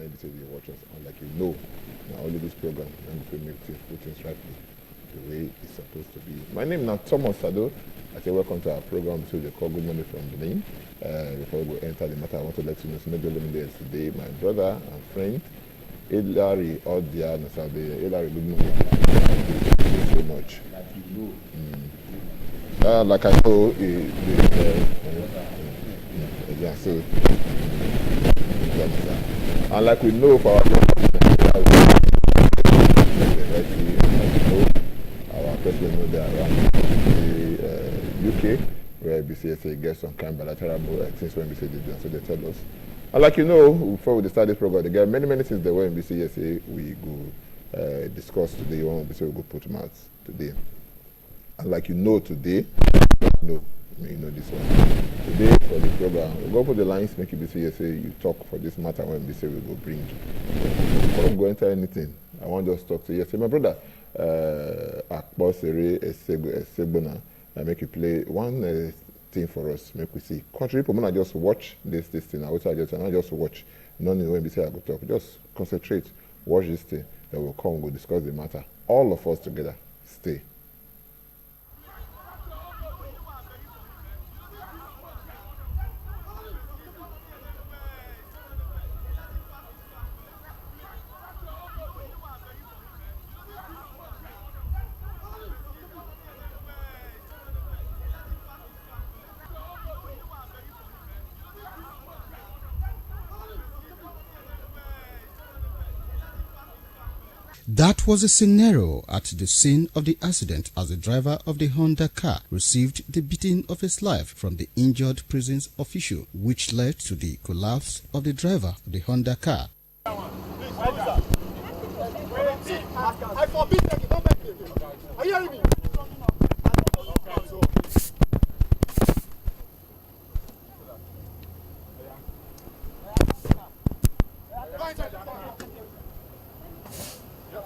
maybe say they watch us, and like now only this program, and if we make things, put things rightly the way it's supposed to be. My name is now Thomas Sado. I say welcome to our program, so they call Good Morning from Benin. Before we go enter the matter, I want to let you know, so maybe there is today my brother and friend, Hilary Odia Nasabe. Hilary, good morning. Thank you so much. Like I know, yeah, so, and like we know for our president know they are around the UK, where BCSA gets some kind of bilateral things when BCSA they do, so they tell us. And like you know, before we start this program, they get many things they were in BCSA we go discuss today, one BCSA we go put mouth today. And like you know today, you know this one. Today for the program, we'll go put the lines, make it BCSA, you talk for this matter when BCSA we go bring. Before we go enter anything, I want to just talk to you. Say, my brother, Akbosere Esegbona, make you play one thing for us, make we see. Country people, I just watch this thing, I just watch. None when we say I go talk, just concentrate, watch this thing, then we'll come, we'll discuss the matter. All of us together, stay. That was the scenario at the scene of the accident as the driver of the Honda car received the beating of his life from the injured prisons official, which led to the collapse of the driver of the Honda car. I forbid taking, don't make it. Are you hearing me?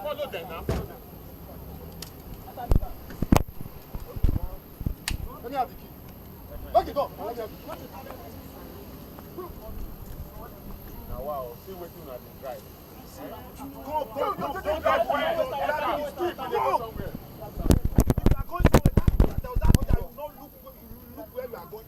Follow them now. Let me have the key. Lock it up. Now, wow, see what you have to drive. Go. Don't that way. Look where you are going.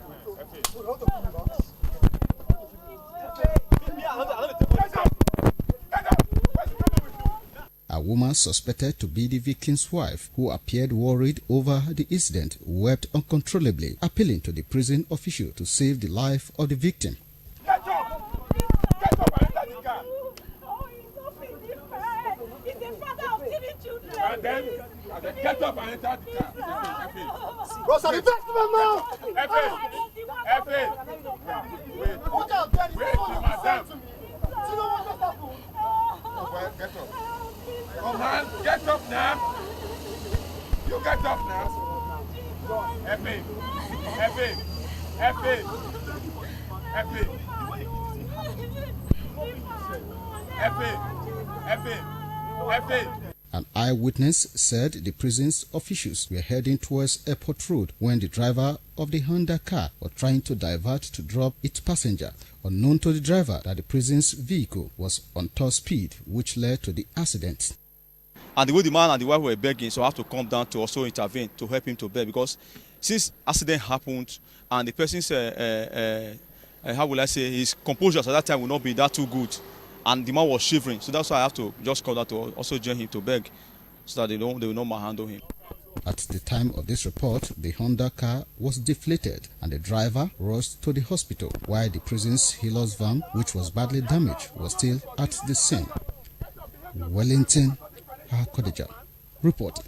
A woman suspected to be the victim's wife, who appeared worried over the incident, wept uncontrollably, appealing to the prison official to save the life of the victim. Get up and enter the car. Oh, he's so different. He's the father of 3 children. And then get up and enter the car. Rosa, the best man now. Efe. Wait, madam. Get up. Come on, get up now. You get up now. Efe. An eyewitness said the prison's officials were heading towards Airport Road when the driver of the Honda car was trying to divert to drop its passenger. Unknown to the driver that the prison's vehicle was on top speed, which led to the accident. And the way the man and the wife were begging, so I have to come down to also intervene to help him to beg, because since accident happened and the person's how will I say, his composure at that time will not be that too good, and the man was shivering, so that's why I have to just call that to also join him to beg, so that they will not manhandle him. At the time of this report, the Honda car was deflated and the driver rushed to the hospital, while the prison's Hilux van, which was badly damaged, was still at the scene. Wellington Kodija reported.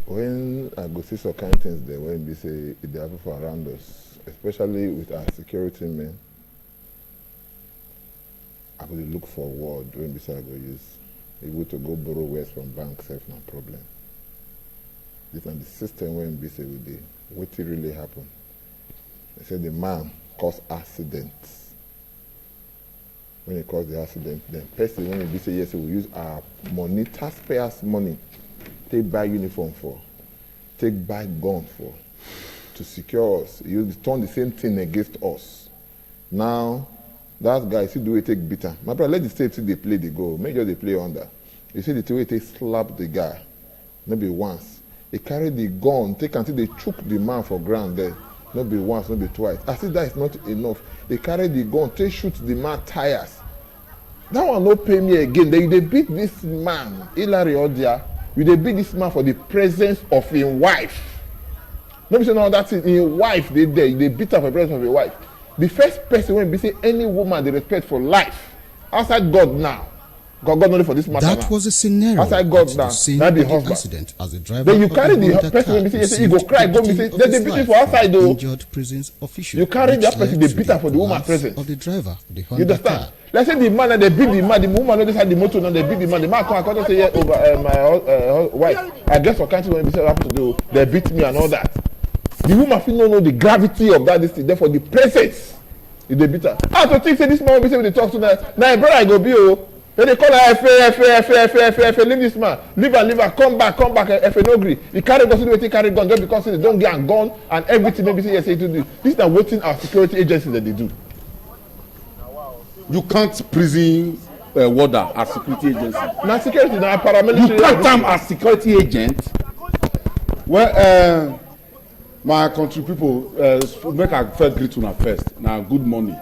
When I go see some kind of things there, when we say it happen for around us, especially with our security men, I will look for a word when we say I go use. Able to go borrow wares from banks, have no problem. This is the system when we say we did. What really happened? They said the man caused accidents. When he caused the accident, then person when we say yes, we use our money, taxpayers' money, take buy uniform for, take buy gun for, to secure us. You turn the same thing against us. Now, that guy, see the way take bitter. My brother, let the state see they play the goal. Make sure they play under. You see the way they slap the guy. Maybe once. They carry the gun, take until they choke the man for ground there. Not be once, not be twice. I think that is not enough. They carry the gun, they shoot the man tires. That one no pay me again. They beat this man, Hilary Odia. They beat this man for the presence of his wife. Nobody say no, that's it. His wife, they beat her for the presence of his wife. The first person when we say any woman they respect for life, outside God now. God only for this matter. That now. was a scenario outside God at now. the scene That of the the husband. accident as the driver Then you of carry the Honda person car when you say he go received cry, the go me say beating of there's his a beating life for outside from though. injured prisons official. You carry which that person, led they to beat her for the woman collapse present. of the driver of the You Honda understand? car. Let's say the man that they beat the man, the woman don't decide the motor, now they beat the man. The man come and say, yeah, over my wife. I guess for country when we say what happened to do, they beat me and all that. The woman feel no know the gravity of that this thing. Therefore, the presence is the beat her. I to think say this man will be say when they talk to that. Now, brother, I go be oh. Then they call her F, leave this man, leave her, come back, F no agree. He carry gun, so they carry gun just because they don't get a gun and everything. Maybe say yes, say to do. This is not waiting our security agencies that they do. You can't prison warder as security agency. Now security, now paramilitary. You can't am as security agent. Well, my country people, make a first greet una first. Now good morning.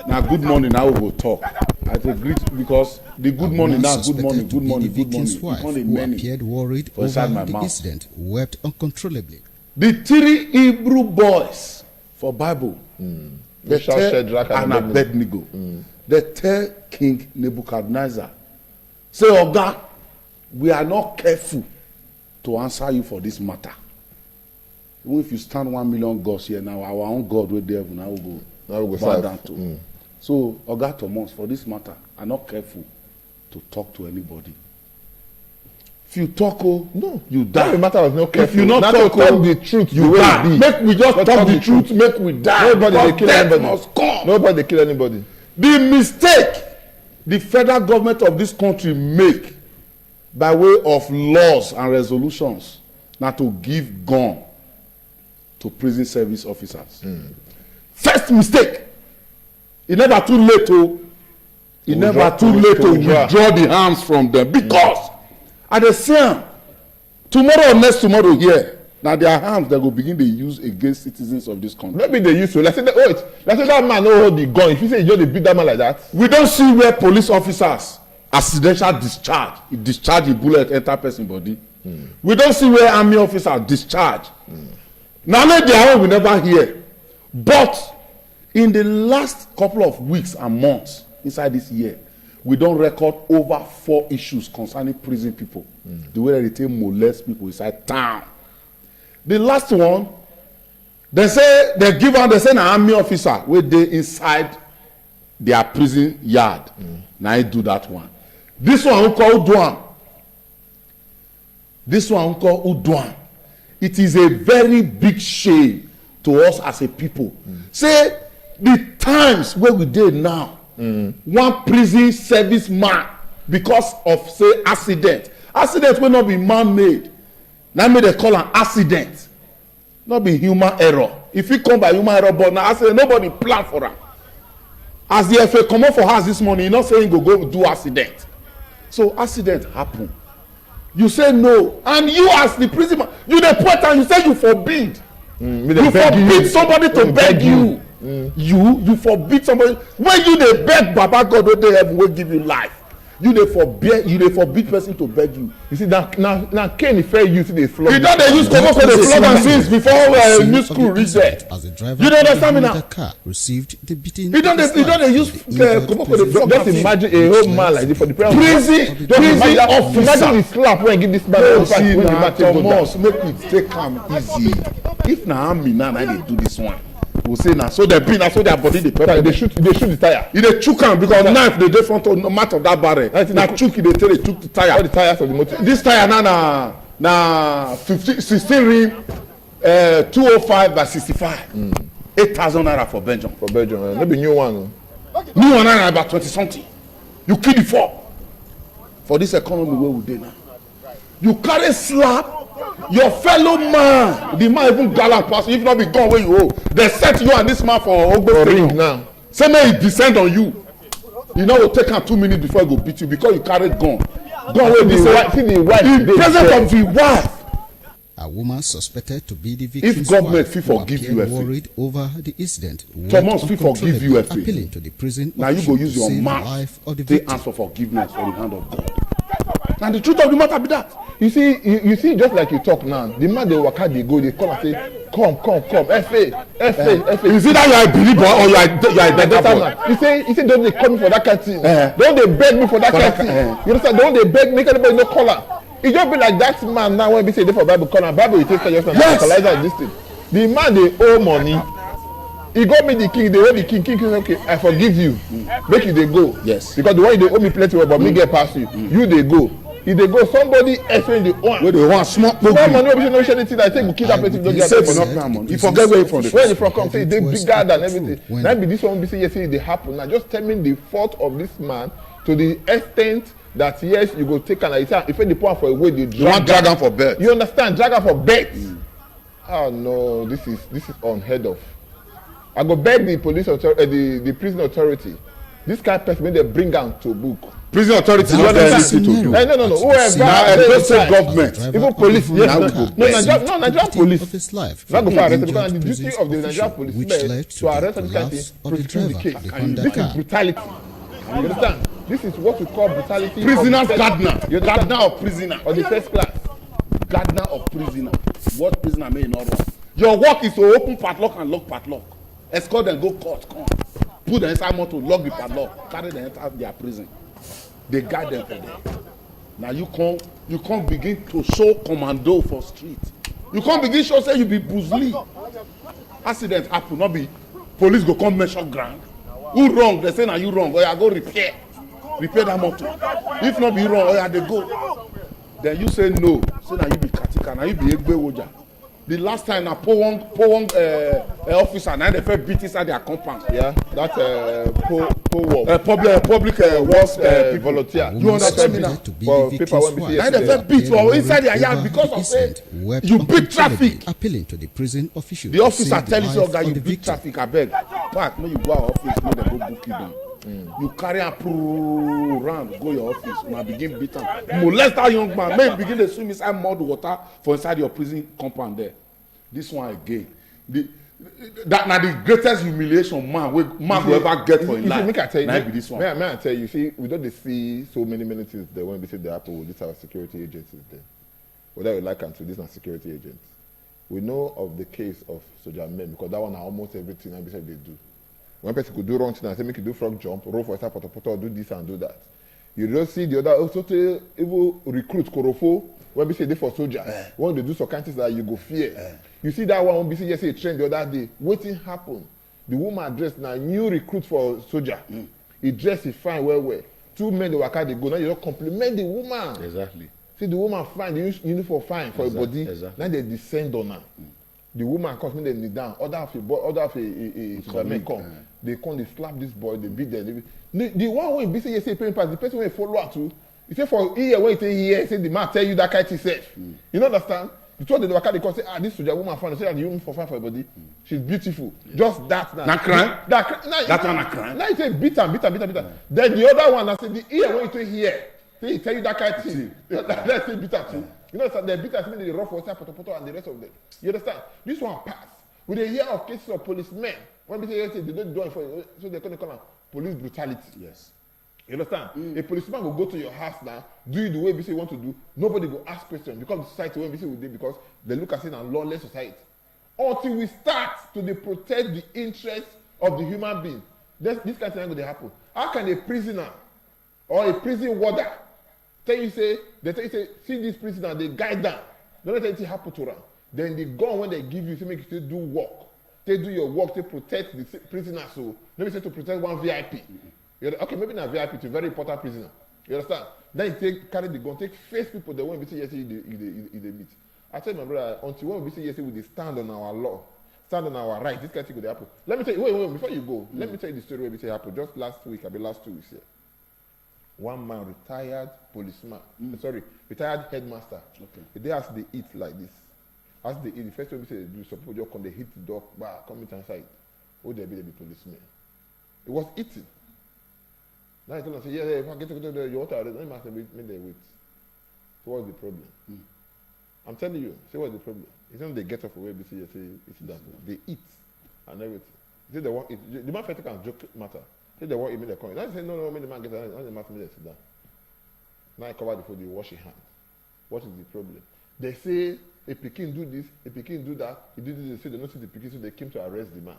Now good morning. Now we will talk. I say greet because the good morning now. Good morning. Good morning. The Good morning. victim's wife, Good who morning. appeared worried For over inside my the mouth. incident, wept uncontrollably. The 3 Hebrew boys for Bible. They shall tell Shadrach and Abednego. They tell King Nebuchadnezzar, say, Oga, we are not careful to answer you for this matter. Even if you stand 1 million gods here now, our own God will there now will go bow down to. So, Oga Thomas, for this matter, are not careful to talk to anybody. If you talk, no, you die. The matter was no careful. If you not talk the truth, you die. Make we just talk the truth, make we die. Nobody they kill death anybody. must come. Nobody they kill anybody. The mistake the federal government of this country make by way of laws and resolutions na to give gun to prison service officers. First mistake. E never too late to withdraw the arms from them because I dey see am tomorrow or next tomorrow here na their arms they go begin dey use against citizens of this country. Maybe they used to. Let's say that man no hold the gun. If you say you just dey beat that man like that. We don see where police officers accidental discharge a bullet enter person body. We don see where army officers discharge. Na only their own we never hear, but in the last couple of weeks and months inside this year we don record over 4 issues concerning prison people. The way they take molest people inside town. The last one they say na army officer wey dey inside their prison yard na he do that one. This one who call Udwan. It is a very big shame to us as a people. Say the times wey we dey now, one prison service man because of say accident wey no be man made, na make dem call am accident, no be human error. If e come by human error, but na accident, nobody plan for am. As the FA comot for house this morning, e no say im go do accident. So accident happen. You say no, and you as the prison man, you dey point and you say you forbid. You forbid somebody to beg you. You forbid somebody when you dey beg Baba God wey dey heaven wey give you life. You dey forbid person to beg you. You see now Cain fair use dey flog. You don dey use comot for the flog am since before new school reach there. You dey understand me now? Received the beating. You don dey use comot for the flog am Just imagine a whole man like this for the prison officer. Imagine the slap when give this man. See na Thomas, make we take am easy. If na army now na dey do this one, we say na so dem be na so their body dey pepper. They shoot the tire. You dey chook am because knife dey dey front of mouth of that barrel. Na chook you dey take dey chook the tire. All the tires of the motor. This tire na 16 ring 205/65. 8,000 naira for Belgium. For Belgium, no be new one. New one na about 20 something. You kill the 4 for this economy wey we dey now. You carry slap your fellow man, the man even gallant pass you, if not be gone where you owe. They set you and this man for Ogbe ring now. Say may he descend on you. You know, will take him 2 minutes before he go beat you because you carried gun. Gun wey be the presence of the wife. A woman suspected to be the victim's If government wife fit forgive appeared you, worried over the incident, Thomas fit forgive you, appealing to the prison now you go use your mouth to ask for forgiveness for the hand of God. Now the truth of the matter be that. You see, just like you talk now, the man they waka dey go, they call and say, come, FA. Is it that you are a believer or you are a better boy? You say, don't they call me for that kind of thing? Don't they beg me for that kind of thing? You understand? Don't they beg, make anybody no call her? It just be like that man now when we say they for Bible corner, Bible will take care of this thing. The man they owe money. He got me the king, they owe the king say, okay, I forgive you. Make you they go. Yes. Because the one they owe me plenty, but me get past you. You they go. If they go, somebody else when they want. Where they want small money, we no share anything. I think we keep that person. Don't get money. You forget where you from. Where you from? Come say they bigger than everything. Now be this one be say yes, they happen. Now just tell me the fault of this man to the extent that yes, you go take and if they put for a way, they drag am for bed. You understand? Drag am for bed. Oh no, this is unheard of. I go beg the police authority, the prison authority. This kind of person when they bring am to book. Prison authority what they need to do. No. Whoever just say government. Even police. No, Nigerian police. Not go for arrest because the duty of the Nigerian police is to arrest and prosecute the case. This is brutality. You understand? This is what we call brutality. Prisoner's gardener. Gardener of prisoner. Or the first class. Gardener of prisoner. What prisoner may not run? Your work is to open padlock and lock padlock. Escort them, go court, come. Put them inside motor, lock the padlock, carry them enter their prison. They guide them for them. Now you can't begin to show commando for street. You can't begin show say you be Bruce Lee. Accident happen, not be police go come measure ground. Who wrong? They say now you wrong. Or you go repair that motor. If not be wrong, or you they go. Then you say no. Say now you be Katika, now you be Egbe Woja. The last time na Powong officer now they first beat inside their compound. Yeah, that's public works volunteer. You understand me now? Well, people want to see now they first beat for inside their yard because of say you beat traffic. Appealing to the prison official. The officer tell you that you beat traffic. I beg. Back when you go our office, make them go book you down. You carry a round, go your office, now begin beat him. Molest that young man, may begin to swim inside mud water for inside your prison compound there. This one again. That now the greatest humiliation man will ever get for his life. Make I tell you, now be this one. May I tell you, see, we don't see so many things there when we say they happen with these our security agencies there. Whether we like them to, these are security agents. We know of the case of Soja Men because that one almost everything I said they do. One person could do wrong thing and say make you do frog jump, roll for a poto, do this and do that. You don't see the other also even recruit Korofo when we say they for soldiers. When they do some kind of things that you go fear. You see that one when we say yes, a trend the other day. Waiting happen. The woman dressed now new recruit for soldier. He dressed it fine well. 2 men they work out they go. Now you don't compliment the woman. Exactly. See the woman fine, the uniform fine for a body. Exactly. Now they descend on her. The woman comes when they kneel down. Other of a men come. They come, they slap this boy, they beat them. The one when be say yes, paying pass, the person will follow her too. He say for here when he say here, say the man tell you that kind of self. You know understand? The two of the worker they come say this soldier woman fine. Say that the uniform fine for her body. She's beautiful. Just that now. Na crime? That one na crime. Now he say beat her. Then the other one I say the ear when he say here. They tell you that kind of thing. Let's say beat her too. You know, they beat us, they rough water, poto, and the rest of them. You understand? This one pass. We dey hear of cases of policemen. When we say yes, they don't do it for so they're going to call them police brutality. Yes. You understand? A policeman will go to your house now, do it the way we say you want to do. Nobody will ask questions because the society when we say we do because they look at it as a lawless society. Until we start to protect the interests of the human being, this kind of thing will happen. How can a prisoner or a prison warder they tell you say, see this prisoner, they guide them. Don't let anything happen to them. Then they go when they give you, say make you do work. They do your work to protect the prisoner. So maybe say to protect one VIP. Okay, maybe not VIP, to a very important prisoner. You understand? Then you carry the gun, take face people that when we say yes, you meet. I tell my brother, until when we say yes, we stand on our law, stand on our right. This kind of thing will happen. Let me tell you, wait, before you go, let me tell you the story where we say happened just last week, last 2 weeks here. one man, retired policeman, retired headmaster. Okay. They ask they eat like this. As they eat, the first thing we say they do, some people just come, they hit the dog, come inside. Oh, they be policemen. It was eating. Now he told them, say, yeah, if I get to the you want to arrest, let me ask them, make them wait. So what's the problem? I'm telling you, say what's the problem? It's not they get off away, they say, it's that. They eat and everything. Say they want eat. The man first can joke matter. Say they want eat, make them come. Now they say, no, make the man get out. Now the man make them sit down. Now I cover the food, they wash your hand. What is the problem? They say, a Pekin do this, a Pekin do that, he do this, they say they don't see the Pekin, so they came to arrest the man.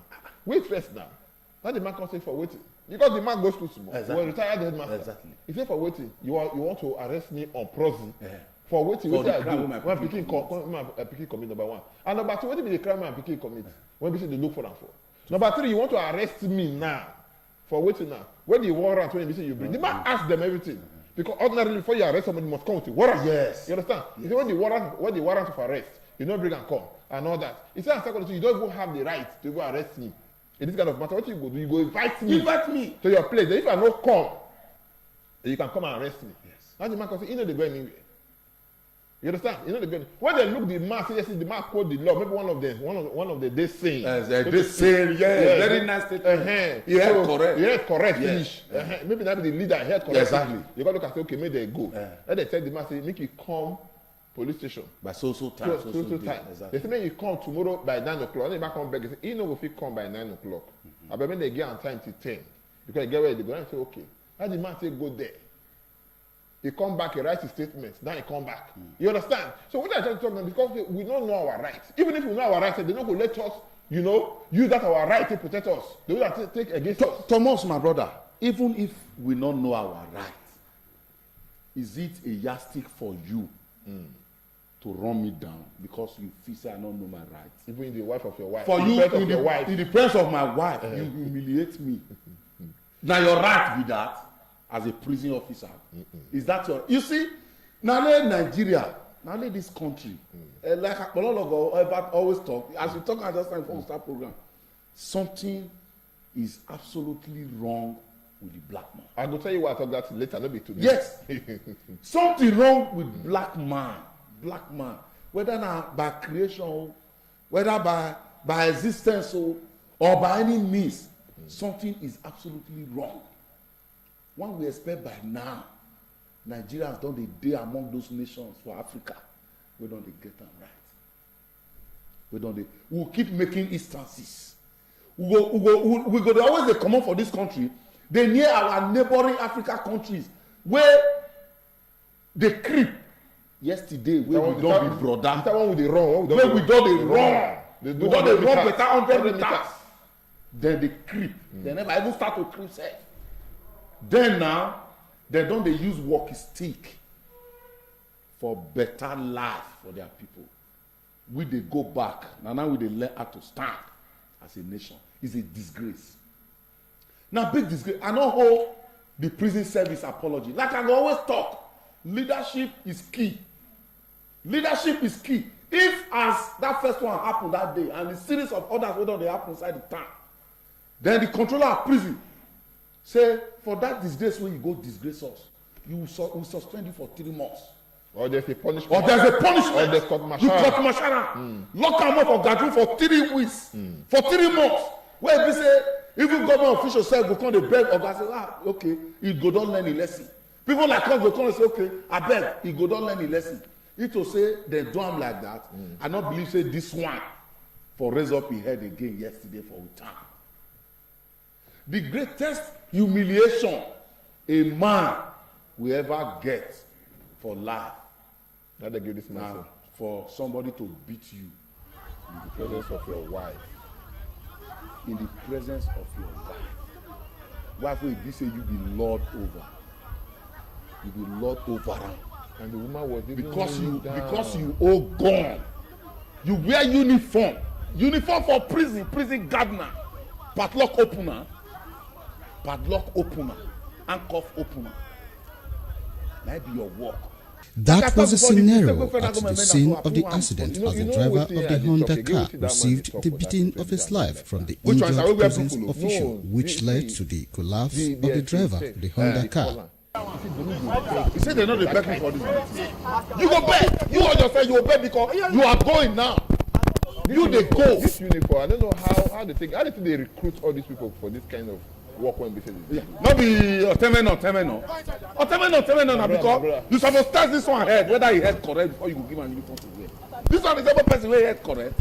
Wait first now. Now the man can't say for waiting. Because the man goes too small. Exactly. We're retired headmaster. Exactly. He said for waiting. You want to arrest me on prosy. For waiting, For what the I crime do when when Pekin commit number one. And number two, what be the crime when Pekin commit? When we say they look for them for. Number three, you want to arrest me now. For waiting now. When the warrant, when you say you bring, the man ask them everything. Because ordinarily before you arrest somebody, you must come with a warrant. Yes. You understand? He said when the warrant of arrest, you don't bring and come and all that. He said you don't even have the right to go arrest me. In this kind of matter, what you go do? You go invite me to your place. Then if I not come, then you can come and arrest me. Yes. Now the man can say, you know they go anywhere. You understand? You know they go anywhere. When they look the man, say yes, the man quote the law. Maybe one of the they saying. Yes, they saying, very nice statement. Correct. Yes. Finish. Maybe that be the leader. Correct. Exactly. You got to look and say, okay, maybe they go. Then they tell the man, say, make you come police station. By so time. Time. Exactly. They say, when you come tomorrow by 9 o'clock, then you back come back. They say, you know if you come by 9 o'clock. I bet when they get on time till 10. Because they get where they go and say, okay. How the man say go there? He come back, he writes his statement. Now he come back. You understand? So what I try to talk about, because we don't know our rights. Even if we know our rights, they're not going to let us, use that our right to protect us. They will take against us. Thomas, my brother, even if we don't know our rights, is it a yardstick for you to run me down because you feel say I don't know my rights? Even the wife of your wife. For you, in the presence of my wife, you humiliate me. Now your right be that as a prison officer. Is that your? You see, now Nigeria, now this country, like Akpolologo always talk, as we talk at that time before we start program, something is absolutely wrong with the black man. I will tell you what I talk that later, not be today. Yes. Something wrong with black man, whether not by creation, whether by existence or by any means, something is absolutely wrong. One we expect by now, Nigeria has done the day among those nations for Africa. We don't get them right. We'll keep making instances. We go always come up for this country. They near our neighboring Africa countries where they creep. Yesterday, where we don't be brother. That one with the wrong. Where we don't the wrong. We don't the wrong better 100 meters. Then they creep. They never even start to creep. Then now, they don't use walkie stick for better life for their people. We they go back. Now we they learn how to stand as a nation. It's a disgrace. Now, big disgrace. I know how the prison service apology. Like I always talk, leadership is key. Leadership is key. If as that first one happened that day, and a series of others whether they happen inside the town, then the controller of prison say, for that disgrace when you go disgrace us, we suspend you for 3 months. Or there's a punishment. Or there's court martial. You court martial. Lock them up for gathering for 3 weeks. For 3 months. Where they say, even government officials say, go come to beg or say, okay, he go don't learn a lesson. People like us go come and say, okay, I beg, he go don't learn a lesson. It will say they do him like that. I not believe say this one for raise up his head again yesterday for time. The greatest humiliation a man will ever get for life. Now they give this man for somebody to beat you in the presence of your wife. In the presence of your wife. Wife will be say you be lord over. You be lord over him. And the woman was because you owe gun. You wear uniform for prison gardener, padlock opener, handcuff opener. That be your work. That was the scenario at the scene of the accident as the driver of the Honda car received the beating of his life from the injured prison official, which led to the collapse of the driver of the Honda car. He said they're not the beg for this. You go beg. You on yourself, you will beg because you are going now. You they go. This uniform, I don't know how they think they recruit all these people for this kind of work when they say this. Yeah. Not be Otemeno now because you supposed to test this one head whether he head correct before you go give him uniform to wear. This one is every person wey head correct.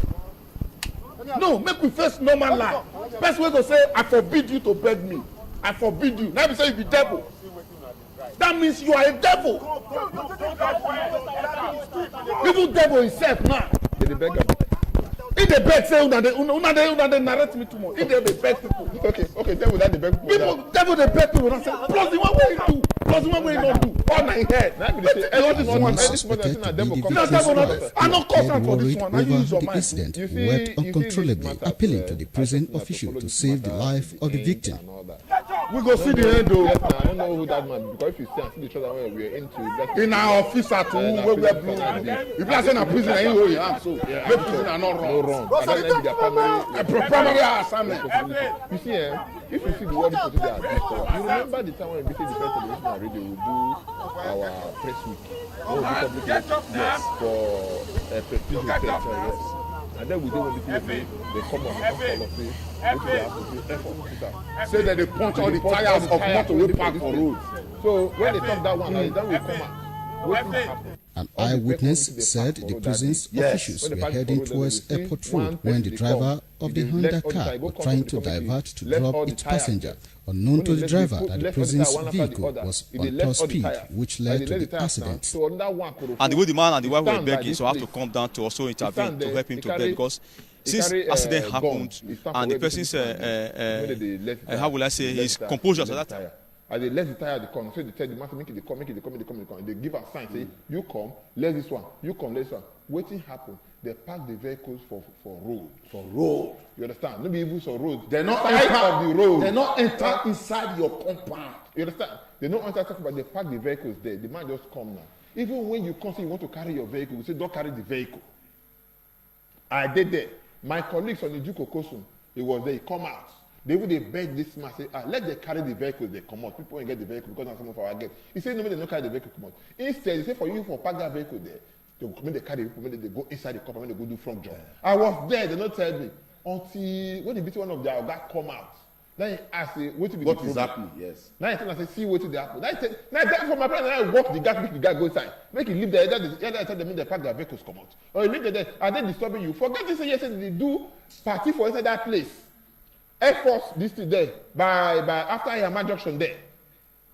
No, make we face normal life. Best way to say I forbid you to beg me. I forbid you. Now you say you be devil. That means you are a devil. Even devil himself now. They beg them. If they beg, say una they narrate me too much. If they beg people. Okay, devil that they beg people. People, devil they beg people. Say, plus the one way he do, plus the one way he not do. All my head. Suspected to be the victim's wife, appeared worried over the incident, wept uncontrollably, appealing to the prison official to save the life of the victim. We go see the end though. Yes, now, I don't know who that man because if you see and see the other where we are into in our officer too, where we are blue. If you are saying a prison, I ain't hold your hand so. Yeah, make prison are not wrong. wrong. And that's like their primary assignment. You see, if you see the word people today at this point, you remember the time when we say the first television and radio will do our press week. We will do public yes, for prestigious press, yes. And then we do what they come on and call of it. Say that they punch all the tires of motor we park for road. So when they talk that one, then we come out. What happened? An eyewitness said the prison's officials were heading towards Airport Road when the driver of the Honda car was trying to divert to drop its passenger. Unknown to the driver that the prison's vehicle was on top speed, which led to the accident. And the way the man and the wife were begging, so I have to come down to also intervene to help him to beg because since accident happened and the person's how will I say his composure at that time. As they let the tire they come, so they tell the man to make it they come. They give a sign, say you come, let this one, you come, let this one. Waiting happen. They park the vehicles for road. For road. You understand? Maybe even for road. They're not enter the road. They're not enter inside your compound. You understand? They don't enter, but they park the vehicles there. The man just come now. Even when you come, say you want to carry your vehicle, you say don't carry the vehicle. I did there. My colleagues on the Duke Okosun, he was there. He come out. They beg this man, say, let them carry the vehicle, they come out. People won't get the vehicle because now some of our get. He said, no, they don't carry the vehicle, come out. Instead, he said, for you, for park that vehicle there, when they carry people, when they go inside the car, when they go do front job. I was there, they don't tell me. Until, when they beat one of their guys come out, then he asked, what is happening? Yes. Now he tell me, see what is happening. Now for my friend, I walk the gas, make the guy go inside. Make him leave there, I tell them, they park their vehicles, come out. Or you leave there, are they disturbing you? Forget this, yes, they do party for inside that place. Air Force this there by after Yama Junction there.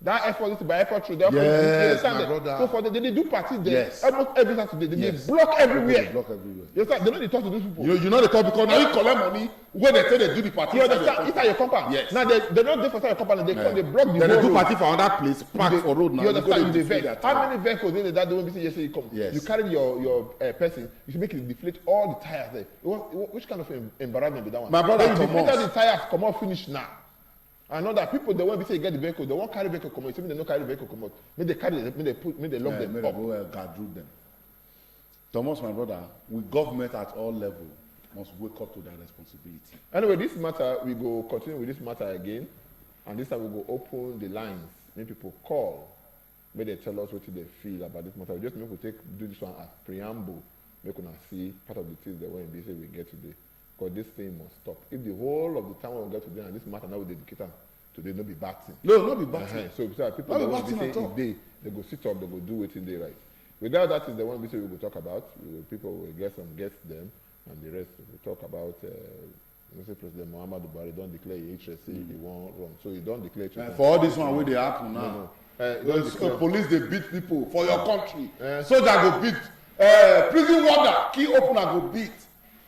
That Air Force this by Air Force through there. Yes, my brother. So for they do parties there. Yes. Almost every Saturday they block everywhere. They block everywhere. You understand? They know they talk to those people. You know they talk because now you collect money when they say they do the party. You understand? Inside your compound. Yes. Now they don't do for inside your compound. They come they block the then whole they do road. party for another place. Park for road now. You understand? You vex. How many vehicles in that don't be say you come? Yes. You carry your person. You should make it deflate all the tires there. Which kind of embarrassment be that one? My brother, you deflate all the tires. Come on, finish now. I know that people they want to say get the vehicle, they won't carry the vehicle come out. They don't carry the vehicle come out. May they carry them, may they lock them up. May they guard them. Thomas, my brother, we government at all levels must wake up to their responsibility. Anyway, this matter we go continue with this matter again, and this time we go open the lines. Make people call. May they tell us what they feel about this matter. We just make we do this one as preamble. Make we see part of the things that we're in this we get today. Because this thing must stop. If the whole of the time we get today and this matter now we dedicate today, no be bad thing. No, not be bad thing. So people that want to say if they go sit up, they go do it in the right. Without that is the one we will talk about. People will get some guests them, and the rest we will talk about. Say President Muhammadu Buhari don't declare HSC he won't run, so he don't declare. For all this one where they happen now, police they beat people for your country. Soldier go beat, prison warder key opener go beat.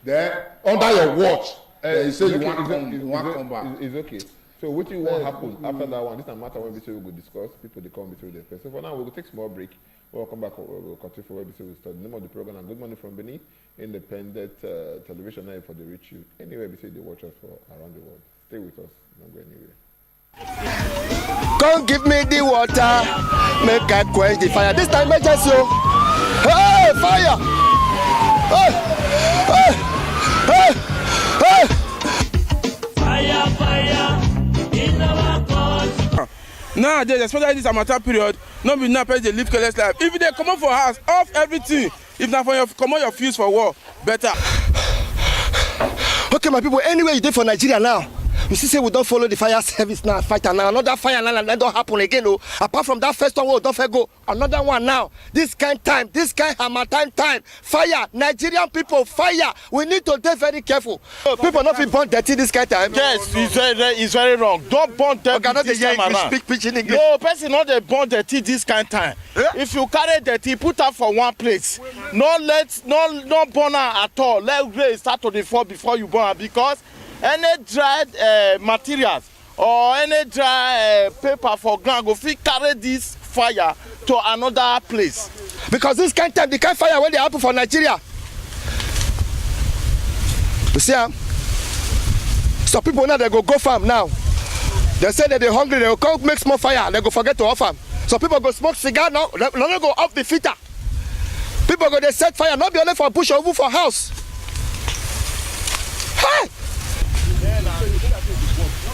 Then under your watch, you say you want come back. It's okay. So what you want happen after that one? This is a matter when we say we will discuss. People they come between their first. So for now we will take a small break. We'll come back. We'll continue for where we say we start. The name of the program and Good Morning from Benin, independent television now for the reach you. Anywhere we say they watch us for around the world. Stay with us. Don't go anywhere. Come give me the water, make I quench the fire. This time, emergency. Hey, fire! Hey, hey, hey, hey! Fire, fire in our country. Nowadays, especially this amateur period, no be now they live careless life. If they come up for house, off everything. If not for your come on your fuse for war, better. Okay, my people, anyway you did for Nigeria now. You see, say we don't follow the fire service now, fight now. Another fire now, and that don't happen again. Oh. Apart from that first one, we don't go. Another one now. This kind time, this kind Harmattan time. Fire, Nigerian people, fire. We need to be very careful. People not be born dirty this kind of time. Yes, it's very wrong. Don't burn dirty okay, this time around. Speak pidgin English. No, person not dey burn dirty this kind of time. Yeah? If you carry dirty, put her for one place. No burn her at all. Let rain start to the fall before you burn her, because any dried materials or any dry paper for ground go fit carry this fire to another place. Because this kind of time, the kind of fire when they happen for Nigeria. You see, some people now they go farm now. They say that they're hungry, they will come make small fire, they go forget to off farm. Some people go smoke cigar now, they don't go off the filter. People go they set fire, not be only for bush or even for house. Hey!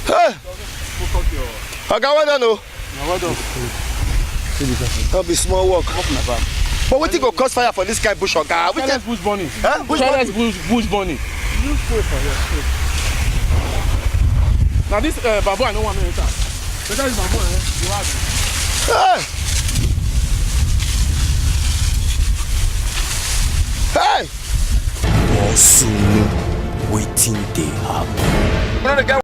Hey! I got one no. That'll be small work. But what you go cause fire for this guy bush or guy? We can bush burning. Huh? Bush burning. Now this bamboo I don't want to enter. Better this bamboo, you have it. Hey! More soon, waiting they happen.